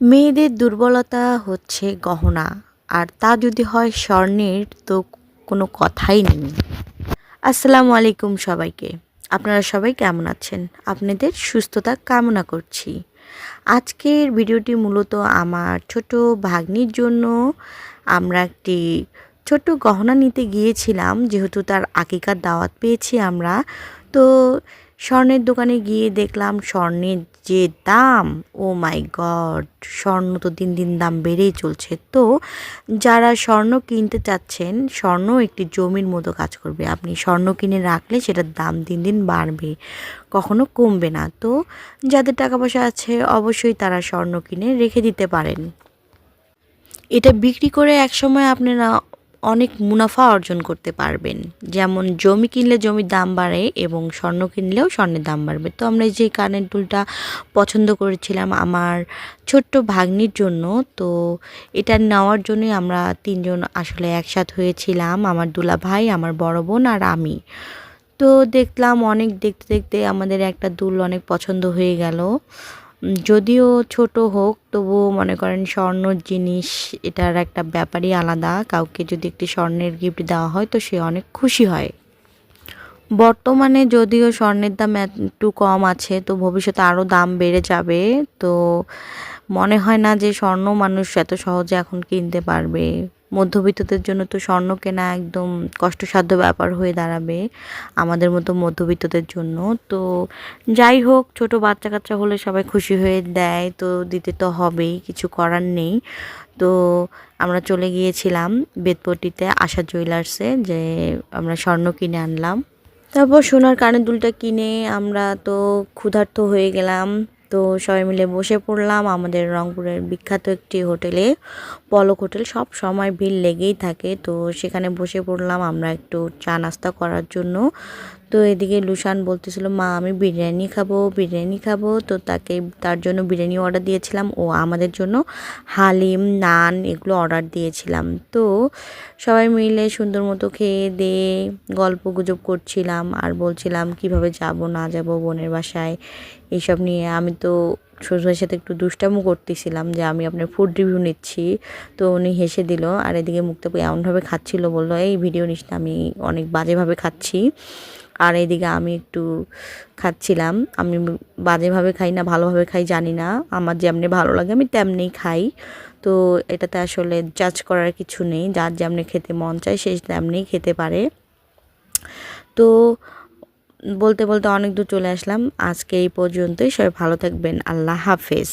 মেয়েদের দুর্বলতা হচ্ছে গহনা, আর তা যদি হয় স্বর্ণের তো কোনো কথাই নেই। আসসালামু আলাইকুম সবাইকে। আপনারা সবাই কেমন আছেন? আপনাদের সুস্থতা কামনা করছি। আজকের ভিডিওটি মূলত আমার ছোট ভাগ্নির জন্য। আমরা একটি ছোট্ট গহনা নিতে গিয়েছিলাম, যেহেতু তার আকিকার দাওয়াত পেয়েছি আমরা। তো স্বর্ণের দোকানে গিয়ে দেখলাম স্বর্ণের যে দাম, ও মাই গড! স্বর্ণ তো দিন দিন দাম বেড়েই চলছে। তো যারা স্বর্ণ কিনতে চাচ্ছেন, স্বর্ণ একটি জমির মতো কাজ করবে। আপনি স্বর্ণ কিনে রাখলে সেটার দাম দিন দিন বাড়বে, কখনো কমবে না। তো যাদের টাকা পয়সা আছে অবশ্যই তারা স্বর্ণ কিনে রেখে দিতে পারেন। এটা বিক্রি করে একসময় আপনারা অনেক মুনাফা অর্জন করতে পারবেন। যেমন জমি কিনলে জমির দাম বাড়ে এবং স্বর্ণ কিনলেও স্বর্ণের দাম বাড়বে। তো আমরা যে কানের দুলটা পছন্দ করেছিলাম আমার ছোট্ট ভাগ্নির জন্য, তো এটা নেওয়ার জন্যই আমরা তিনজন আসলে একসাথ হয়েছিলাম, আমার দুলাভাই, আমার বড় বোন আর আমি। তো দেখলাম অনেক দেখতে দেখতে আমাদের একটা দুল অনেক পছন্দ হয়ে গেল। যদিও ছোট হোক তবুও মনে করেন স্বর্ণর জিনিস, এটার একটা ব্যাপারই আলাদা। কাউকে যদি একটি স্বর্ণের গিফট দেওয়া হয় তো সে অনেক খুশি হয়। বর্তমানে যদিও স্বর্ণের দাম একটু কম আছে, তো ভবিষ্যতে আরও দাম বেড়ে যাবে। তো মনে হয় না যে স্বর্ণ মানুষ এত সহজে এখন কিনতে পারবে। মধ্যবিত্তদের জন্য তো স্বর্ণ কেনা একদম কষ্টসাধ্য ব্যাপার হয়ে দাঁড়াবে, আমাদের মতো মধ্যবিত্তদের জন্য। তো যাই হোক, ছোট বাচ্চা কাচ্চা হলে সবাই খুশি হয়ে দেয়, তো দিতে তো হবেই, কিছু করার নেই। তো আমরা চলে গিয়েছিলাম বেদপট্টিতে আশা জুয়েলার্সে, যে আমরা স্বর্ণ কিনে আনলাম। তারপর সোনার কানের দুলটা কিনে আমরা তো ক্ষুধার্ত হয়ে গেলাম। তো সবাই মিলে বসে পড়লাম আমাদের রংপুরের বিখ্যাত একটি হোটেলে, পলক হোটেল। সব সময় ভিড় লেগেই থাকে, তো সেখানে বসে পড়লাম আমরা একটু চা নাস্তা করার জন্য। তো এদিকে লুসান বলতেছিল, মা আমি বিরিয়ানি খাবো, বিরিয়ানি খাবো। তো তার জন্য বিরিয়ানি অর্ডার দিয়েছিলাম, ও আমাদের জন্য হালিম, নান এগুলো অর্ডার দিয়েছিলাম। তো সবাই মিলে সুন্দর মতো খেয়ে দিয়ে গল্প গুজব করছিলাম আর বলছিলাম কিভাবে যাব না যাব বোনের বাসায়, এইসব নিয়ে। আমি তো শ্বশুরের সাথে একটু দুষ্টামো করতেছিলাম যে আমি আপনার ফুড রিভিউ নিচ্ছি। তো উনি হেসে দিল, আর এদিকে মুক্তা এমনভাবে খাচ্ছিল, বললো এই ভিডিও নিস না, আমি অনেক বাজেভাবে খাচ্ছি। আর এদিকে আমি একটু খাচ্ছিলাম। আমি বাজেভাবে খাই না ভালোভাবে খাই জানি না, আমার যেমনি ভালো লাগে আমি তেমনিই খাই। তো এটাতে আসলে জাজ করার কিছু নেই, যার যেমনি খেতে মন চায় সে তেমনিই খেতে পারে। তো বলতে বলতে অনেক দূর চলে আসলাম। আজকে এই পর্যন্তই, সবাই ভালো থাকবেন। আল্লাহ হাফেজ।